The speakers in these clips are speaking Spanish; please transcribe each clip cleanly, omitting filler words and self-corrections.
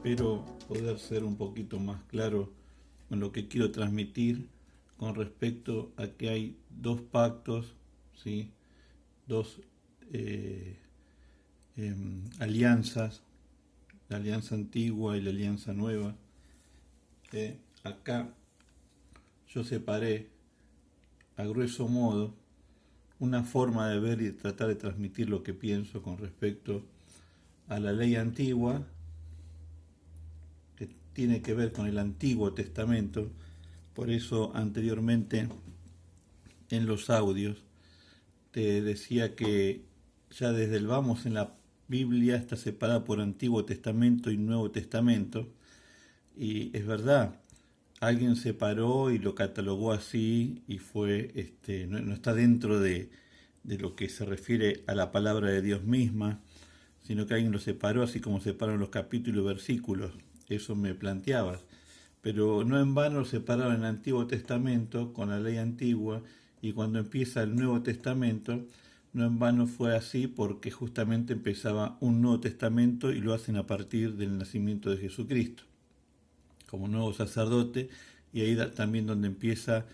espero poder ser un poquito más claro con lo que quiero transmitir con respecto a que hay dos pactos, ¿sí? Dos alianzas, la alianza antigua y la alianza nueva. Acá yo separé a grueso modo una forma de ver y tratar de transmitir lo que pienso con respecto a la ley antigua, que tiene que ver con el Antiguo Testamento. Por eso anteriormente en los audios te decía que ya desde el vamos en la Biblia está separada por Antiguo Testamento y Nuevo Testamento, y es verdad, alguien separó y lo catalogó así y fue, no está dentro de lo que se refiere a la palabra de Dios misma, sino que alguien lo separó así como separan los capítulos y versículos. Eso me planteabas. Pero no en vano lo separaron en el Antiguo Testamento con la ley antigua, y cuando empieza el Nuevo Testamento, no en vano fue así porque justamente empezaba un Nuevo Testamento y lo hacen a partir del nacimiento de Jesucristo como nuevo sacerdote, y ahí también donde empieza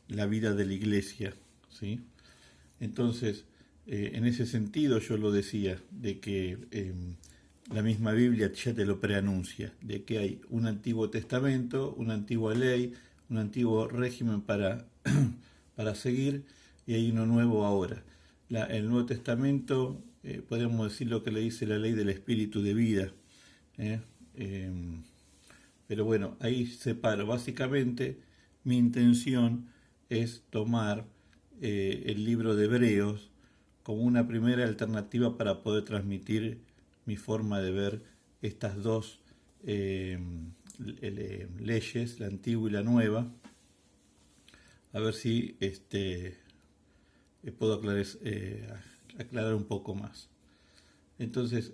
la vida de la iglesia, ¿sí? Entonces, en ese sentido yo lo decía, de que la misma Biblia ya te lo preanuncia, de que hay un Antiguo Testamento, una antigua ley, un antiguo régimen para seguir, y hay uno nuevo ahora. El Nuevo Testamento, podemos decir lo que le dice la ley del espíritu de vida, ¿eh? Pero bueno, ahí separo. Básicamente, mi intención es tomar el libro de Hebreos como una primera alternativa para poder transmitir mi forma de ver estas dos leyes, la antigua y la nueva. A ver si puedo aclarar un poco más. Entonces,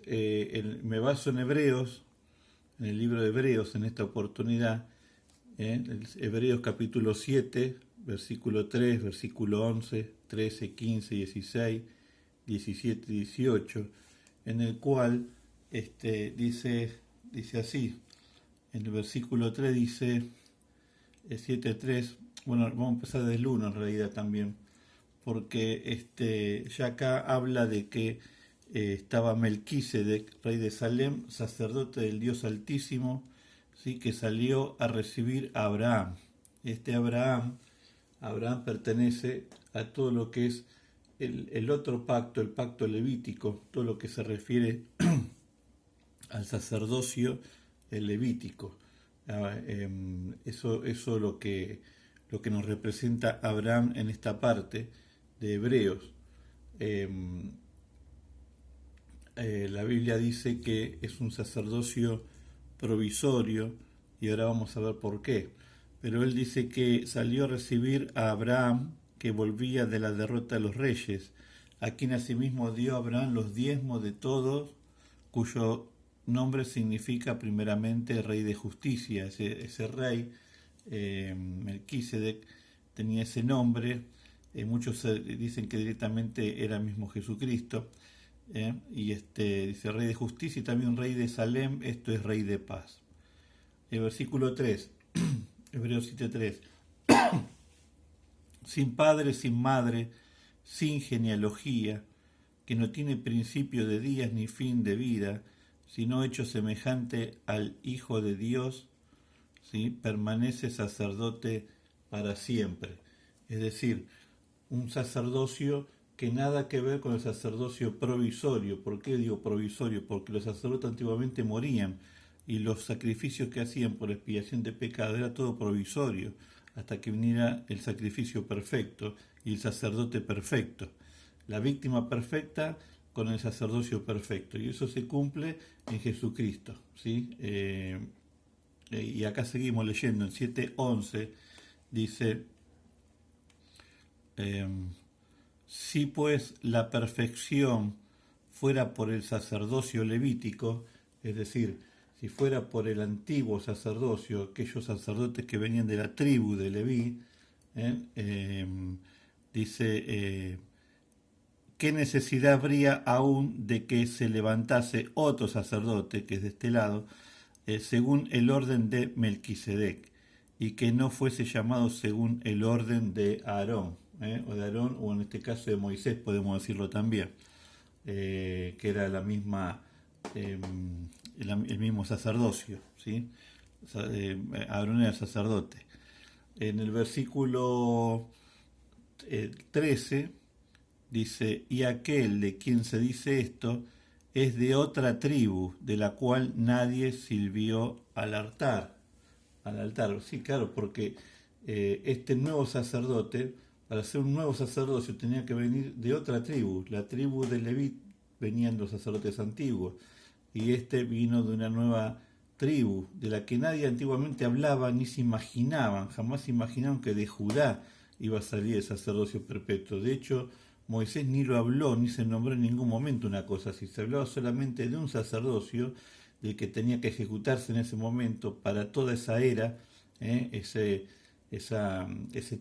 me baso en Hebreos, en el libro de Hebreos en esta oportunidad, Hebreos capítulo 7, versículo 3, versículo 11, 13, 15, 16, 17, 18, en el cual dice así, en el versículo 3 dice, 7.3, bueno, vamos a empezar desde el 1 en realidad también, porque ya acá habla de que estaba Melquisedec, rey de Salem, sacerdote del Dios Altísimo, ¿sí? Que salió a recibir a Abraham. Abraham pertenece a todo lo que es el otro pacto, el pacto levítico, todo lo que se refiere al sacerdocio levítico. Eso es lo que nos representa Abraham en esta parte de Hebreos. La Biblia dice que es un sacerdocio provisorio, y ahora vamos a ver por qué. Pero él dice que salió a recibir a Abraham, que volvía de la derrota de los reyes, a quien asimismo dio a Abraham los diezmos de todos, cuyo nombre significa primeramente rey de justicia. Ese rey, Melquisedec, tenía ese nombre. Muchos dicen que directamente era mismo Jesucristo. Y dice rey de justicia y también rey de Salem, esto es rey de paz. El versículo 3, Hebreos 7:3, sin padre, sin madre, sin genealogía, que no tiene principio de días ni fin de vida, sino hecho semejante al Hijo de Dios, ¿sí? Permanece sacerdote para siempre. Es decir, un sacerdocio que nada que ver con el sacerdocio provisorio. ¿Por qué digo provisorio? Porque los sacerdotes antiguamente morían y los sacrificios que hacían por expiación de pecado era todo provisorio, hasta que viniera el sacrificio perfecto y el sacerdote perfecto. La víctima perfecta con el sacerdocio perfecto. Y eso se cumple en Jesucristo, ¿sí? Y acá seguimos leyendo en 7:11, dice, si pues la perfección fuera por el sacerdocio levítico, es decir, si fuera por el antiguo sacerdocio, aquellos sacerdotes que venían de la tribu de Leví, dice ¿qué necesidad habría aún de que se levantase otro sacerdote, que es de este lado, según el orden de Melquisedec, y que no fuese llamado según el orden de Aarón, o de Aarón, o en este caso de Moisés, podemos decirlo también, que era la misma, eh, el mismo sacerdocio, ¿sí? Aarón era sacerdote. En el versículo 13 dice, y aquel de quien se dice esto es de otra tribu, de la cual nadie sirvió al altar. Al altar, sí, claro, porque este nuevo sacerdote, para ser un nuevo sacerdocio, tenía que venir de otra tribu. La tribu de Leví venían los sacerdotes antiguos, y este vino de una nueva tribu, de la que nadie antiguamente hablaba ni se imaginaban, jamás se imaginaban que de Judá iba a salir el sacerdocio perpetuo. De hecho, Moisés ni lo habló, ni se nombró en ningún momento una cosa así. Se hablaba solamente de un sacerdocio del que tenía que ejecutarse en ese momento para toda esa era, ese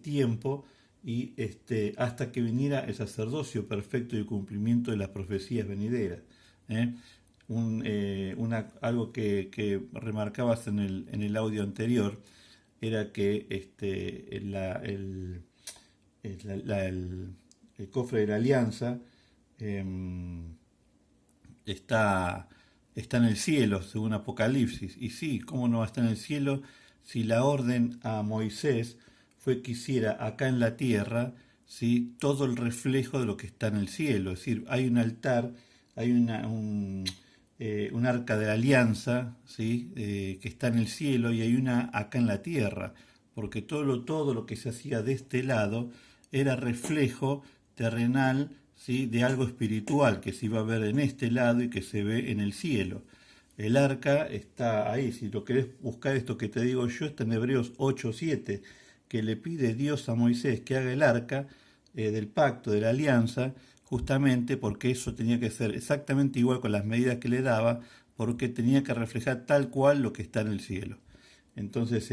tiempo, y hasta que viniera el sacerdocio perfecto y el cumplimiento de las profecías venideras. ¿eh? Algo que remarcabas en el audio anterior era que el cofre de la alianza eh, está, está en el cielo, según Apocalipsis. Y sí, ¿cómo no va a estar en el cielo si la orden a Moisés fue que hiciera acá en la tierra, ¿sí?, todo el reflejo de lo que está en el cielo? Es decir, hay un altar, hay un arca de la alianza, ¿sí?, que está en el cielo, y hay una acá en la tierra, porque todo lo que se hacía de este lado era reflejo terrenal, ¿sí?, de algo espiritual que se iba a ver en este lado y que se ve en el cielo. El arca está ahí, si lo querés buscar esto que te digo yo, está en Hebreos 8:7, que le pide Dios a Moisés que haga el arca del pacto, de la alianza, justamente porque eso tenía que ser exactamente igual con las medidas que le daba, porque tenía que reflejar tal cual lo que está en el cielo. Entonces,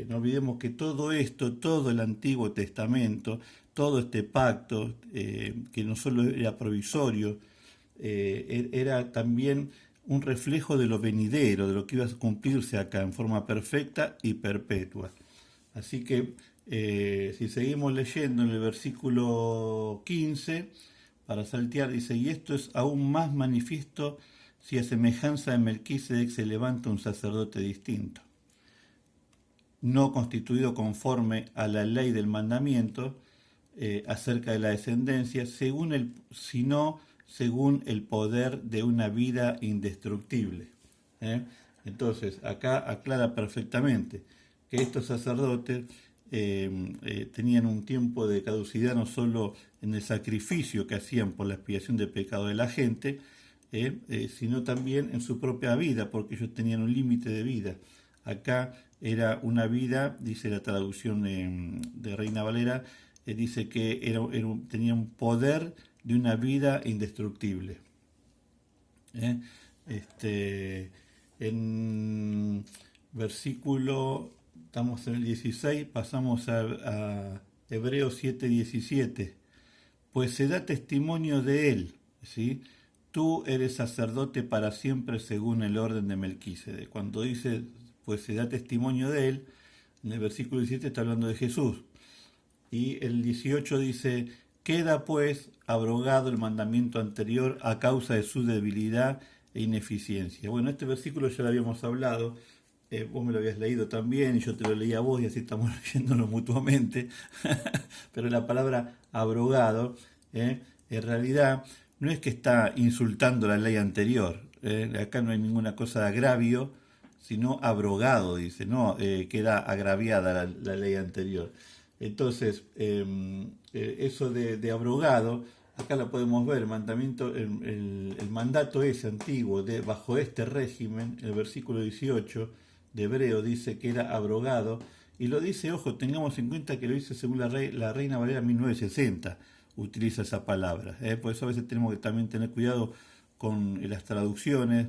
no olvidemos que todo esto, todo el Antiguo Testamento, todo este pacto, que no solo era provisorio, era también un reflejo de lo venidero, de lo que iba a cumplirse acá en forma perfecta y perpetua. Así que, si seguimos leyendo en el versículo 15, para saltear, dice, y esto es aún más manifiesto si a semejanza de Melquisedec se levanta un sacerdote distinto, no constituido conforme a la ley del mandamiento acerca de la descendencia, sino según el poder de una vida indestructible. ¿eh? Entonces, acá aclara perfectamente que estos sacerdotes tenían un tiempo de caducidad no solo en el sacrificio que hacían por la expiación del pecado de la gente, sino también en su propia vida, porque ellos tenían un límite de vida. Acá era una vida, dice la traducción de Reina Valera, dice que tenía un poder de una vida indestructible. ¿eh? En versículo, estamos en el 16, pasamos a Hebreos 7:17, pues se da testimonio de él, ¿sí? Tú eres sacerdote para siempre según el orden de Melquisedec. Cuando dice, pues se da testimonio de él, en el versículo 17 está hablando de Jesús. Y el 18 dice, queda pues abrogado el mandamiento anterior a causa de su debilidad e ineficiencia. Bueno, este versículo ya lo habíamos hablado, vos me lo habías leído también y yo te lo leí a vos y así estamos leyéndolo mutuamente, pero la palabra abrogado, en realidad no es que está insultando la ley anterior, acá no hay ninguna cosa de agravio, sino abrogado, dice, no, queda agraviada la ley anterior. Entonces, eso de abrogado, acá lo podemos ver, el mandato ese antiguo, bajo este régimen, el versículo 18 de Hebreo dice que era abrogado, y lo dice, ojo, tengamos en cuenta que lo dice según la Reina Valera 1960, utiliza esa palabra, por eso a veces tenemos que también tener cuidado con las traducciones,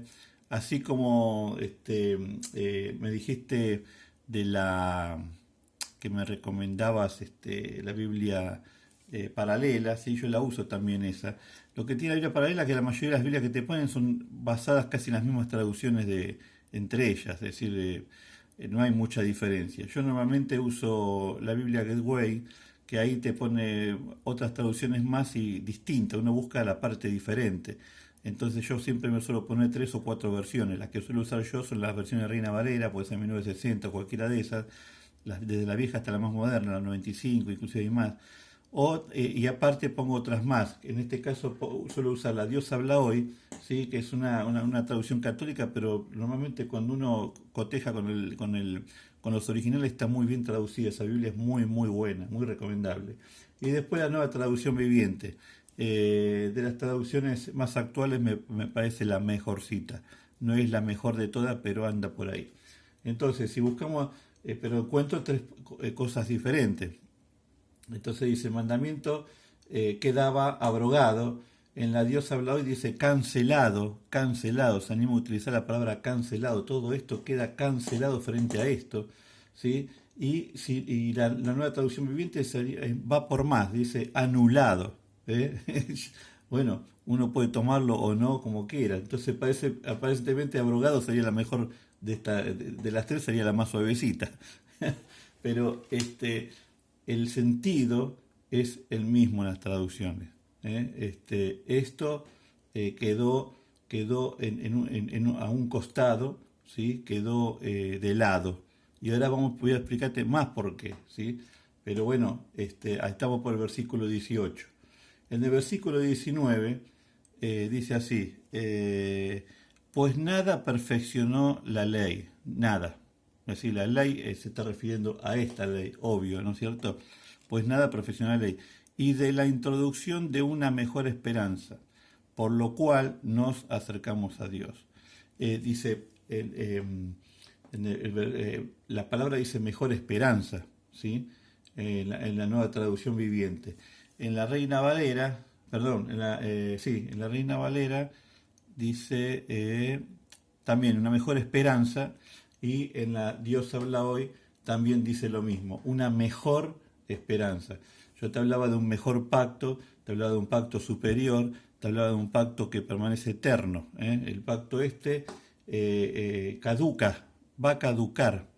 así como me dijiste de la que me recomendabas la Biblia paralela, ¿sí? Yo la uso también esa. Lo que tiene la Biblia paralela es que la mayoría de las Biblias que te ponen son basadas casi en las mismas traducciones entre ellas, es decir, no hay mucha diferencia. Yo normalmente uso la Biblia Gateway, que ahí te pone otras traducciones más y distintas, uno busca la parte diferente. Entonces yo siempre me suelo poner 3 o 4 versiones. Las que suelo usar yo son las versiones de Reina Valera, puede ser 1960, cualquiera de esas, desde la vieja hasta la más moderna, la 95, inclusive hay más. Y aparte pongo otras más. En este caso suelo usar la Dios habla hoy, ¿sí? Que es una traducción católica, pero normalmente cuando uno coteja con los originales está muy bien traducida. Esa Biblia es muy, muy buena, muy recomendable. Y después la nueva traducción viviente. De las traducciones más actuales me parece la mejorcita. No es la mejor de todas, pero anda por ahí. Entonces, si buscamos, pero encuentro 3 cosas diferentes. Entonces dice, mandamiento quedaba abrogado. En la Dios habla hoy dice cancelado, cancelado. Se anima a utilizar la palabra cancelado. Todo esto queda cancelado frente a esto. ¿Sí? Y la nueva traducción viviente va por más, dice anulado. ¿Eh? Bueno, uno puede tomarlo o no como quiera. Entonces aparentemente abrogado sería la mejor de las 3, sería la más suavecita. Pero el sentido es el mismo en las traducciones. ¿Eh? Esto quedó a un costado, ¿sí? Quedó de lado. Y ahora voy a explicarte más por qué, ¿sí? Pero bueno, estamos por el versículo 18. En el versículo 19 dice así, pues nada perfeccionó la ley, nada. Es decir, la ley se está refiriendo a esta ley, obvio, ¿no es cierto? Pues nada perfeccionó la ley. Y de la introducción de una mejor esperanza, por lo cual nos acercamos a Dios. Dice, la palabra dice mejor esperanza, ¿sí? En la nueva traducción viviente. En la Reina Valera, perdón, en la Reina Valera dice también una mejor esperanza, y en la Dios habla hoy también dice lo mismo, una mejor esperanza. Yo te hablaba de un mejor pacto, te hablaba de un pacto superior, te hablaba de un pacto que permanece eterno. El pacto caduca, va a caducar.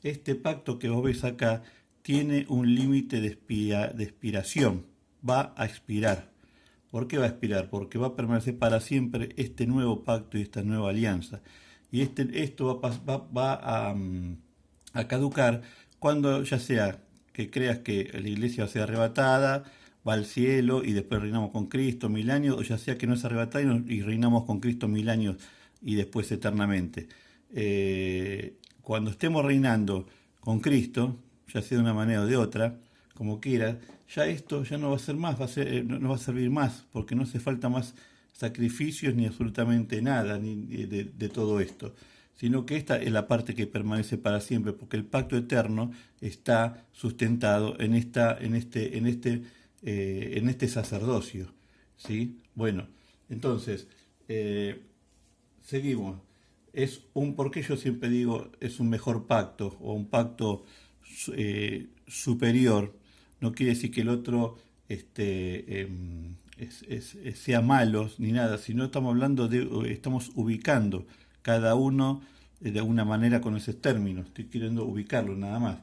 Este pacto que vos ves acá tiene un límite de expiración, va a expirar. ¿Por qué va a expirar? Porque va a permanecer para siempre este nuevo pacto y esta nueva alianza. Y esto va a caducar cuando ya sea que creas que la iglesia va a ser arrebatada, va al cielo y después reinamos con Cristo 1000 años, o ya sea que no es arrebatada y reinamos con Cristo 1000 años y después eternamente. Cuando estemos reinando con Cristo, ya sea de una manera o de otra, como quiera, ya esto ya no va a ser más, no va a servir más, porque no hace falta más sacrificios ni absolutamente nada ni de todo esto, sino que esta es la parte que permanece para siempre, porque el pacto eterno está sustentado en este sacerdocio, ¿sí? Bueno, entonces seguimos. ¿Por qué yo siempre digo es un mejor pacto o un pacto superior? No quiere decir que el otro sea malo ni nada, sino estamos ubicando cada uno de alguna manera con esos términos. Estoy queriendo ubicarlo nada más.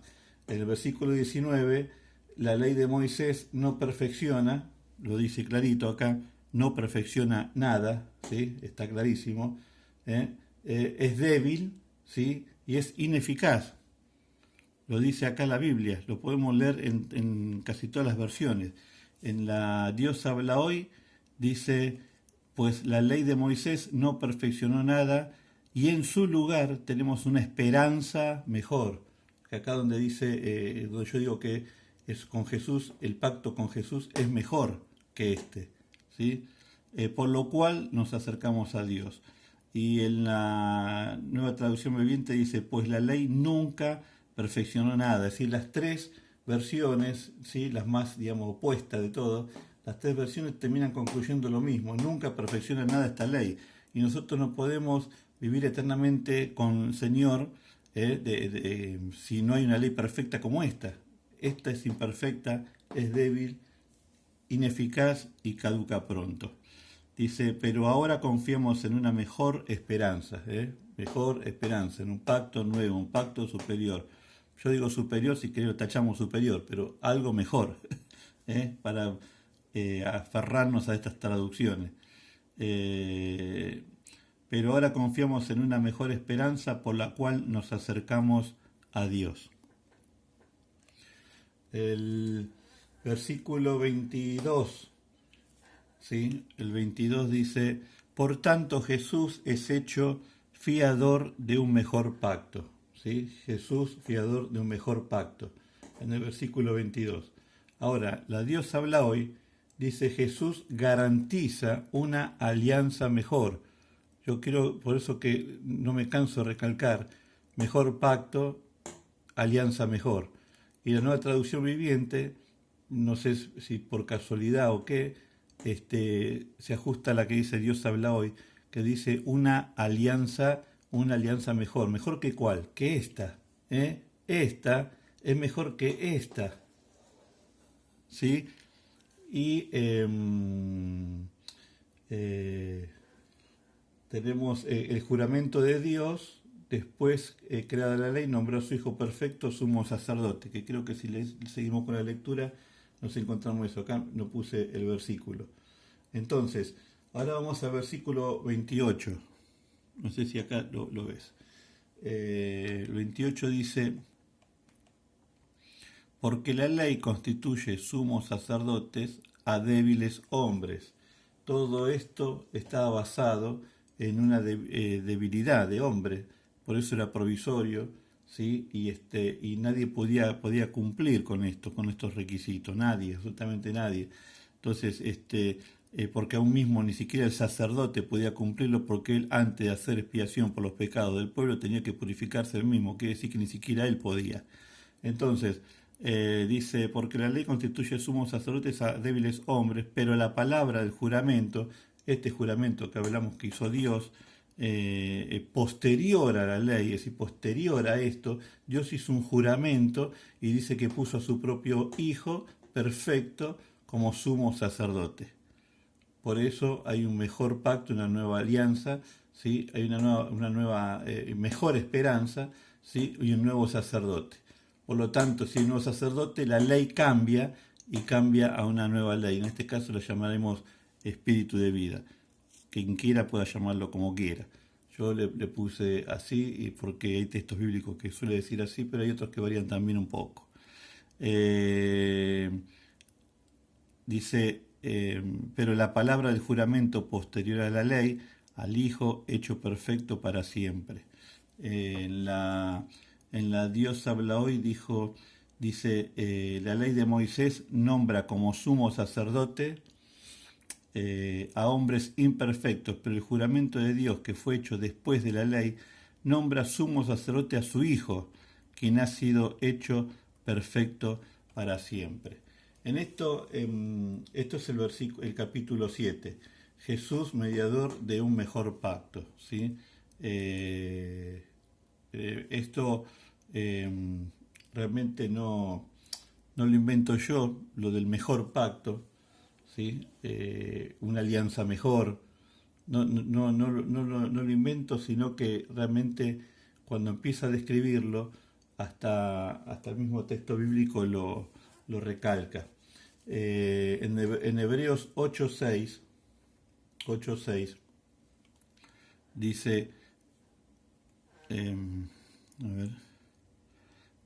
En el versículo 19, la ley de Moisés no perfecciona, lo dice clarito acá, no perfecciona nada, ¿sí? Está clarísimo. Es débil, ¿sí? Y es ineficaz. Lo dice acá la Biblia, lo podemos leer en casi todas las versiones. En la Dios habla hoy, dice, pues la ley de Moisés no perfeccionó nada y en su lugar tenemos una esperanza mejor. Acá donde dice, donde yo digo que es con Jesús, el pacto con Jesús es mejor que este, ¿sí? Por lo cual nos acercamos a Dios. Y en la nueva traducción viviente dice, pues la ley nunca perfeccionó nada. Es decir, las 3 versiones, ¿sí? Las más, digamos, opuestas de todo, las 3 versiones terminan concluyendo lo mismo. Nunca perfecciona nada esta ley. Y nosotros no podemos vivir eternamente con el Señor si no hay una ley perfecta como esta. Esta es imperfecta, es débil ineficaz y caduca pronto. Dice, pero ahora confiamos en una mejor esperanza, mejor esperanza, en un pacto nuevo, un pacto superior. Yo digo superior si queremos tachamos superior, pero algo mejor, para aferrarnos a estas traducciones. Pero ahora confiamos en una mejor esperanza por la cual nos acercamos a Dios. El versículo 22, ¿sí? El 22 dice, por tanto Jesús es hecho fiador de un mejor pacto. ¿Sí? Jesús fiador de un mejor pacto. En el versículo 22. Ahora, la Dios habla hoy, dice Jesús garantiza una alianza mejor. Yo quiero, por eso que no me canso de recalcar, mejor pacto, alianza mejor. Y la Nueva Traducción Viviente, no sé si por casualidad o qué, se ajusta a la que dice Dios habla hoy, que dice una alianza mejor. ¿Mejor que cuál? Que esta. Esta es mejor que esta. ¿Sí? Y tenemos el juramento de Dios, después, creada la ley, nombró a su Hijo perfecto sumo sacerdote, que creo que si seguimos con la lectura nos encontramos eso. Acá no puse el versículo. Entonces, ahora vamos al versículo 28. No sé si acá lo ves. El 28 dice, porque la ley constituye sumos sacerdotes a débiles hombres. Todo esto estaba basado en una debilidad de hombre, por eso era provisorio, ¿sí? Y nadie podía cumplir con estos requisitos, nadie, absolutamente nadie. Entonces, porque aún mismo ni siquiera el sacerdote podía cumplirlo, porque él, antes de hacer expiación por los pecados del pueblo, tenía que purificarse él mismo, quiere decir que ni siquiera él podía. Entonces, dice, porque la ley constituye sumos sacerdotes a débiles hombres, pero la palabra del juramento, este juramento que hablamos que hizo Dios, posterior a la ley, es decir, posterior a esto, Dios hizo un juramento y dice que puso a su propio Hijo perfecto como sumo sacerdote. Por eso hay un mejor pacto, una nueva alianza, ¿sí? Hay una nueva mejor esperanza, ¿sí? Y un nuevo sacerdote. Por lo tanto, si hay un nuevo sacerdote, la ley cambia y cambia a una nueva ley. En este caso lo llamaremos espíritu de vida. Quien quiera pueda llamarlo como quiera. Yo le puse así porque hay textos bíblicos que suele decir así, pero hay otros que varían también un poco. Dice, pero la palabra del juramento posterior a la ley, al Hijo hecho perfecto para siempre. En la Dios habla hoy dice, la ley de Moisés nombra como sumo sacerdote a hombres imperfectos, pero el juramento de Dios que fue hecho después de la ley nombra sumo sacerdote a su Hijo, quien ha sido hecho perfecto para siempre. En esto es el capítulo 7. Jesús, mediador de un mejor pacto. ¿Sí? Esto realmente no lo invento yo, lo del mejor pacto, ¿sí? Una alianza mejor. No lo invento, sino que realmente cuando empieza a describirlo, hasta el mismo texto bíblico lo recalca. En Hebreos 8:6 dice, a ver,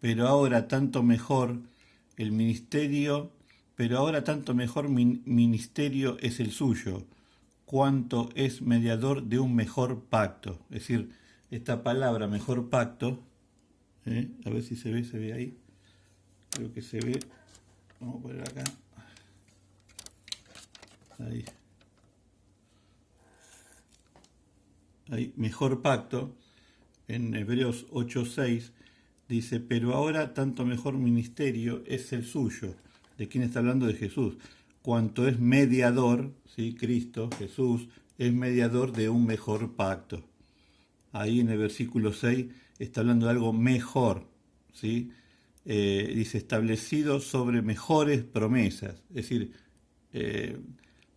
pero ahora tanto mejor el ministerio, pero ahora tanto mejor ministerio es el suyo, cuanto es mediador de un mejor pacto. Es decir, esta palabra mejor pacto, a ver si se ve ahí, creo que se ve, vamos a poner acá, ahí, mejor pacto, en Hebreos 8:6, dice, pero ahora tanto mejor ministerio es el suyo. ¿De quién está hablando? De Jesús. Cuanto es mediador, ¿sí? Cristo, Jesús, es mediador de un mejor pacto. Ahí en el versículo 6 está hablando de algo mejor, ¿sí? Dice, establecido sobre mejores promesas. Es decir,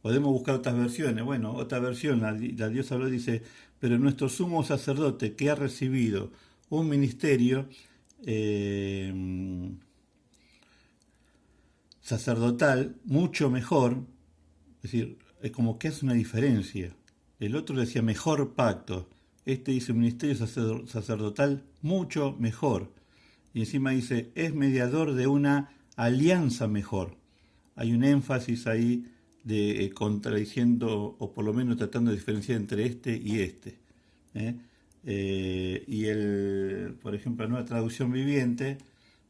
podemos buscar otras versiones. Bueno, otra versión, la Dios habló, dice, pero nuestro sumo sacerdote que ha recibido un ministerio sacerdotal mucho mejor, es decir, es como que hace una diferencia. El otro decía mejor pacto, este dice ministerio sacerdotal mucho mejor. Y encima dice, es mediador de una alianza mejor. Hay un énfasis ahí de contradiciendo, o por lo menos tratando de diferenciar entre este y este. ¿eh? Por ejemplo, la nueva traducción viviente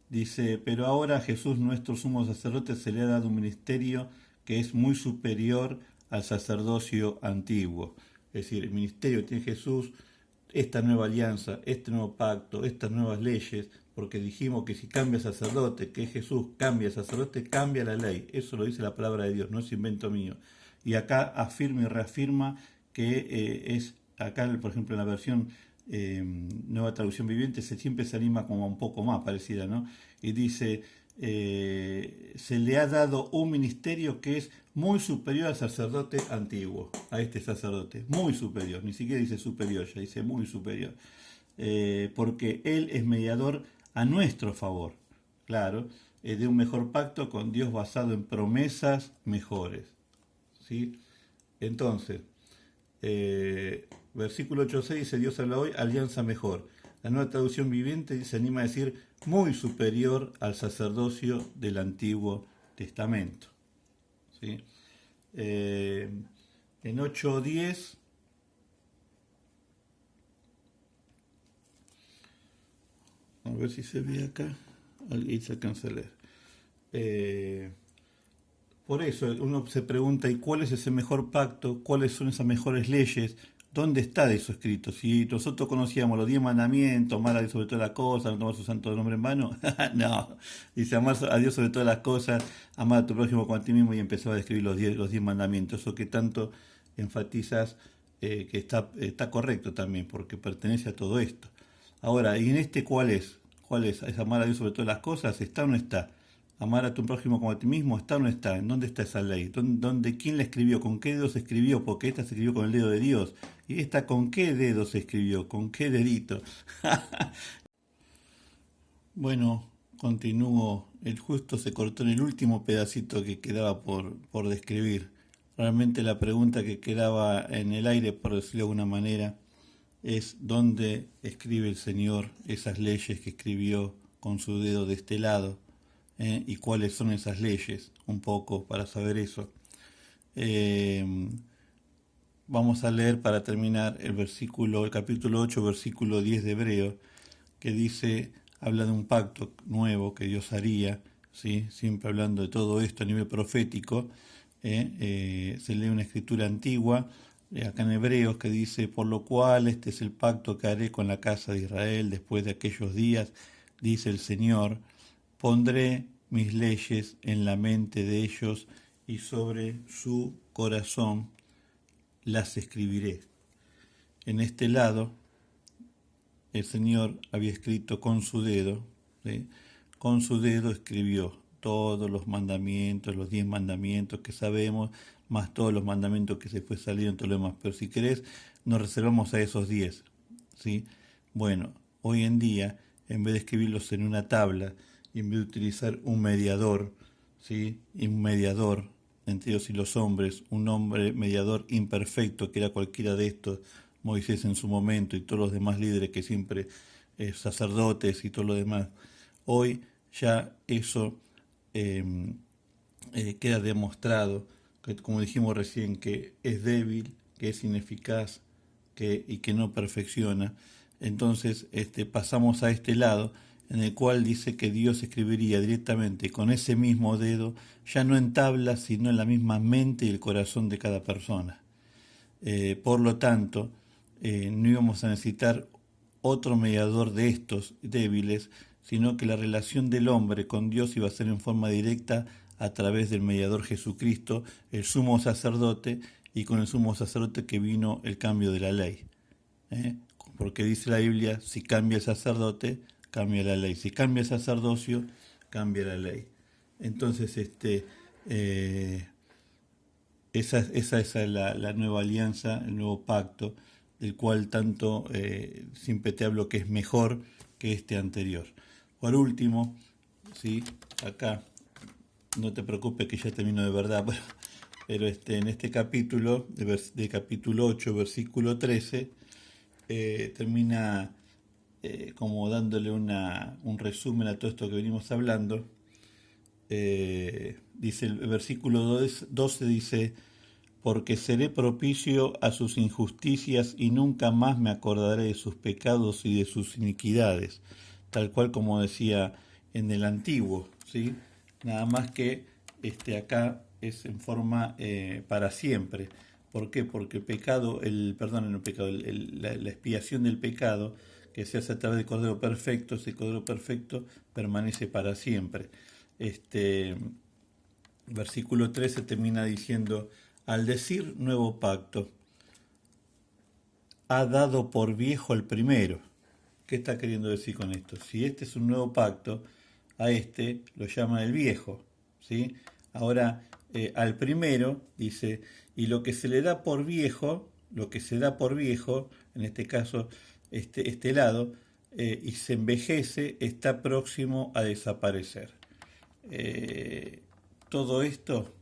dice, pero ahora a Jesús nuestro sumo sacerdote se le ha dado un ministerio que es muy superior al sacerdocio antiguo. Es decir, el ministerio que tiene Jesús, esta nueva alianza, este nuevo pacto, estas nuevas leyes, porque dijimos que si cambia sacerdote, que Jesús cambia sacerdote, cambia la ley. Eso lo dice la palabra de Dios, no es invento mío. Y acá afirma y reafirma que es, acá por ejemplo en la versión nueva traducción viviente siempre se anima como un poco más parecida, ¿no? Y dice, se le ha dado un ministerio que es muy superior al sacerdote antiguo, a este sacerdote, muy superior, ni siquiera dice superior, ya dice muy superior, porque él es mediador a nuestro favor, claro, de un mejor pacto con Dios basado en promesas mejores, ¿sí? Entonces, versículo 8.6 dice, Dios habla hoy, alianza mejor. La nueva traducción viviente se anima a decir, muy superior al sacerdocio del Antiguo Testamento. ¿Sí? En 8.10, a ver si se ve acá, y se alcanza a leer. Por eso uno se pregunta, ¿y cuál es ese mejor pacto? ¿Cuáles son esas mejores leyes? ¿Dónde está eso escrito? Si nosotros conocíamos los 10 mandamientos, amar a Dios sobre todas las cosas, no tomar su santo nombre en vano, no. Dice amar a Dios sobre todas las cosas, amar a tu prójimo como a ti mismo y empezó a describir los 10 mandamientos. Eso que tanto enfatizas que está correcto también, porque pertenece a todo esto. Ahora, ¿y en este cuál es? ¿Cuál es? ¿Es amar a Dios sobre todas las cosas? ¿Está o no está? Amar a tu prójimo como a ti mismo, ¿está o no está? ¿En dónde está esa ley? ¿Quién la escribió? ¿Con qué dedo se escribió? Porque esta se escribió con el dedo de Dios. ¿Y esta con qué dedo se escribió? ¿Con qué dedito? Bueno, continúo. El justo se cortó en el último pedacito que quedaba por describir. Realmente la pregunta que quedaba en el aire, por decirlo de alguna manera, es dónde escribe el Señor esas leyes que escribió con su dedo de este lado. Y cuáles son esas leyes, un poco para saber eso. Vamos a leer para terminar el capítulo 8, versículo 10 de Hebreo, que dice, habla de un pacto nuevo que Dios haría, ¿sí? Siempre hablando de todo esto a nivel profético. Se lee una escritura antigua, acá en Hebreos, que dice, por lo cual este es el pacto que haré con la casa de Israel después de aquellos días, dice el Señor, pondré mis leyes en la mente de ellos y sobre su corazón las escribiré. En este lado, el Señor había escrito con su dedo, ¿sí? Con su dedo escribió todos los mandamientos, los 10 mandamientos que sabemos, más todos los mandamientos que después salieron, todo lo demás. Pero si querés, nos reservamos a esos 10, ¿sí? Bueno, hoy en día, en vez de escribirlos en una tabla, y en vez de utilizar un mediador, ¿sí? Y un mediador entre Dios y los hombres, un hombre mediador imperfecto, que era cualquiera de estos, Moisés en su momento y todos los demás líderes que siempre, sacerdotes y todo lo demás, hoy ya eso queda demostrado, que, como dijimos recién, que es débil, que es ineficaz y que no perfecciona. Entonces pasamos a este lado en el cual dice que Dios escribiría directamente con ese mismo dedo, ya no en tablas, sino en la misma mente y el corazón de cada persona. Por lo tanto, no íbamos a necesitar otro mediador de estos débiles, sino que la relación del hombre con Dios iba a ser en forma directa a través del mediador Jesucristo, el sumo sacerdote, y con el sumo sacerdote que vino el cambio de la ley. Porque dice la Biblia, si cambia el sacerdote, cambia la ley. Si cambia el sacerdocio, cambia la ley. Entonces, esa es la nueva alianza, el nuevo pacto, del cual tanto siempre te hablo que es mejor que este anterior. Por último, ¿sí? Acá, no te preocupes que ya termino de verdad, pero en este capítulo, de capítulo 8, versículo 13, termina como dándole un resumen a todo esto que venimos hablando. Dice el versículo 12 dice, porque seré propicio a sus injusticias y nunca más me acordaré de sus pecados y de sus iniquidades, tal cual como decía en el antiguo, ¿sí? Nada más que acá es en forma para siempre. ¿Por qué? Porque el pecado, perdón, el pecado, la expiación del pecado que se hace a través del Cordero Perfecto, ese Cordero Perfecto permanece para siempre. Versículo 13 termina diciendo, al decir nuevo pacto, ha dado por viejo el primero. ¿Qué está queriendo decir con esto? Si este es un nuevo pacto, a este lo llama el viejo, ¿sí? Ahora, al primero dice, y lo que se le da por viejo, lo que se da por viejo, en este caso, este lado, y se envejece, está próximo a desaparecer. Todo esto,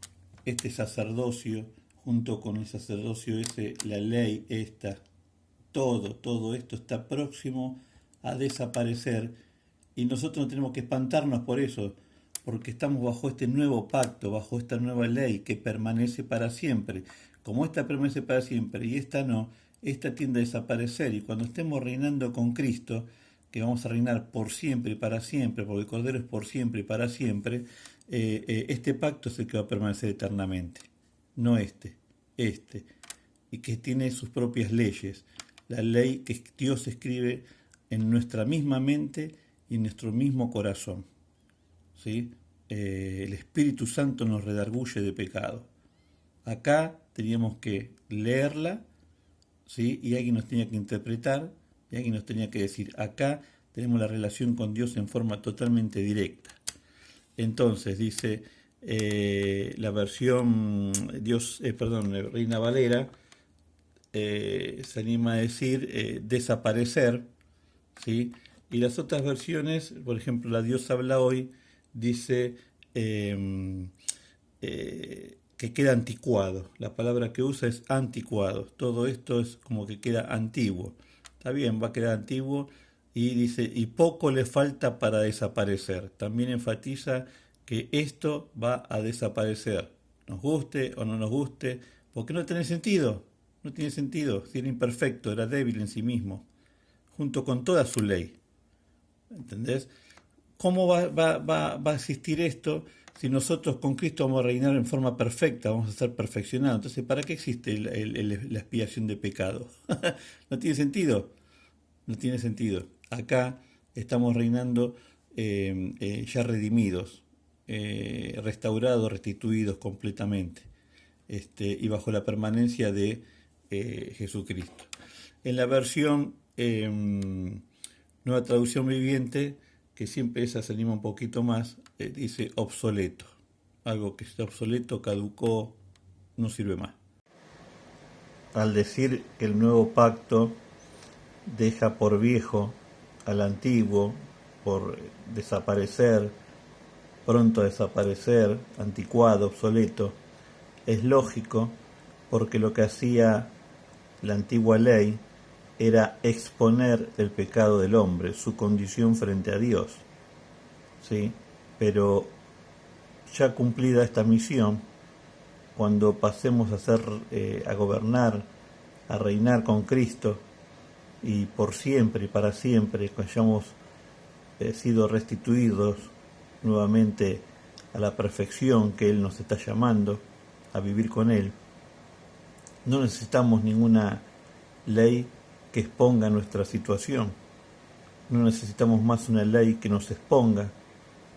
este sacerdocio, junto con el sacerdocio ese, la ley esta, todo esto está próximo a desaparecer y nosotros no tenemos que espantarnos por eso, porque estamos bajo este nuevo pacto, bajo esta nueva ley que permanece para siempre. Como esta permanece para siempre y esta no, esta tiende a desaparecer y cuando estemos reinando con Cristo, que vamos a reinar por siempre y para siempre, porque el Cordero es por siempre y para siempre, este pacto es el que va a permanecer eternamente, no este, y que tiene sus propias leyes, la ley que Dios escribe en nuestra misma mente y en nuestro mismo corazón, ¿sí? El Espíritu Santo nos redarguye de pecado. Acá teníamos que leerla, ¿sí? Y alguien nos tenía que interpretar, y alguien nos tenía que decir, acá tenemos la relación con Dios en forma totalmente directa. Entonces, dice la versión Reina Valera, se anima a decir desaparecer, ¿sí? Y las otras versiones, por ejemplo, la Dios habla hoy, dice que queda anticuado. La palabra que usa es anticuado. Todo esto es como que queda antiguo. Está bien, va a quedar antiguo. Y dice, y poco le falta para desaparecer. También enfatiza que esto va a desaparecer. Nos guste o no nos guste, porque no tiene sentido. No tiene sentido. Si era imperfecto, era débil en sí mismo. Junto con toda su ley. ¿Entendés? ¿Cómo va a existir esto si nosotros con Cristo vamos a reinar en forma perfecta, vamos a ser perfeccionados? Entonces, ¿para qué existe la expiación de pecados? No tiene sentido, no tiene sentido. Acá estamos reinando ya redimidos, restaurados, restituidos completamente, y bajo la permanencia de Jesucristo. En la versión Nueva Traducción Viviente, que siempre esa se anima un poquito más, dice obsoleto. Algo que está obsoleto, caducó, no sirve más. Al decir que el nuevo pacto deja por viejo al antiguo, por desaparecer, pronto a desaparecer, anticuado, obsoleto, es lógico porque lo que hacía la antigua ley era exponer el pecado del hombre, su condición frente a Dios, ¿sí? Pero ya cumplida esta misión, cuando pasemos a gobernar, a reinar con Cristo, y por siempre y para siempre, que hayamos sido restituidos nuevamente a la perfección que Él nos está llamando, a vivir con Él, no necesitamos ninguna ley que exponga nuestra situación. No necesitamos más una ley que nos exponga,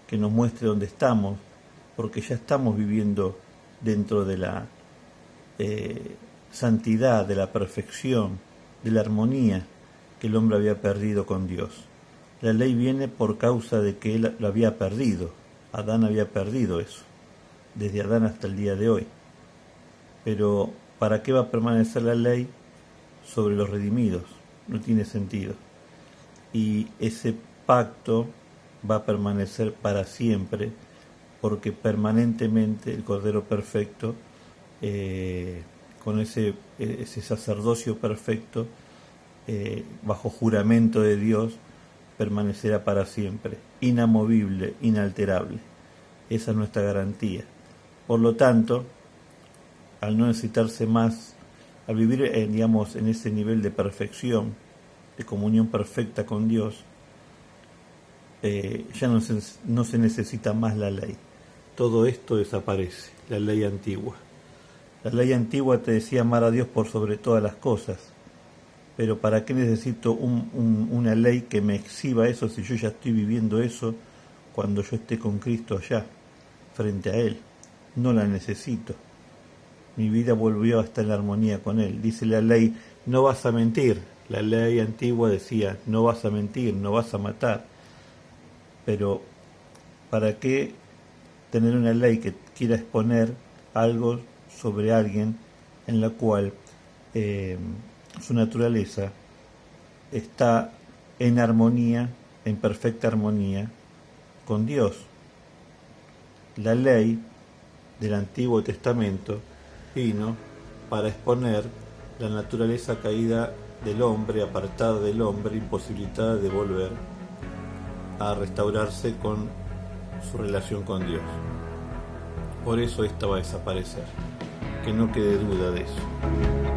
que nos muestre dónde estamos, porque ya estamos viviendo dentro de la santidad, de la perfección, de la armonía que el hombre había perdido con Dios. La ley viene por causa de que él lo había perdido. Adán había perdido eso, desde Adán hasta el día de hoy. Pero ¿para qué va a permanecer la ley sobre los redimidos? No tiene sentido. Y ese pacto va a permanecer para siempre, porque permanentemente el Cordero Perfecto, con ese sacerdocio perfecto, bajo juramento de Dios, permanecerá para siempre, inamovible, inalterable. Esa es nuestra garantía. Por lo tanto, al no necesitarse más, al vivir, digamos, en ese nivel de perfección, de comunión perfecta con Dios, ya no se necesita más la ley. Todo esto desaparece, la ley antigua. La ley antigua te decía amar a Dios por sobre todas las cosas, pero ¿para qué necesito una ley que me exhiba eso si yo ya estoy viviendo eso cuando yo esté con Cristo allá, frente a Él? No la necesito. Mi vida volvió a estar en armonía con Él. Dice la ley, no vas a mentir. La ley antigua decía, no vas a mentir, no vas a matar. Pero, ¿para qué tener una ley que quiera exponer algo sobre alguien en la cual su naturaleza está en armonía, en perfecta armonía con Dios? La ley del Antiguo Testamento vino para exponer la naturaleza caída del hombre, apartada del hombre, imposibilitada de volver a restaurarse con su relación con Dios. Por eso esta va a desaparecer, que no quede duda de eso.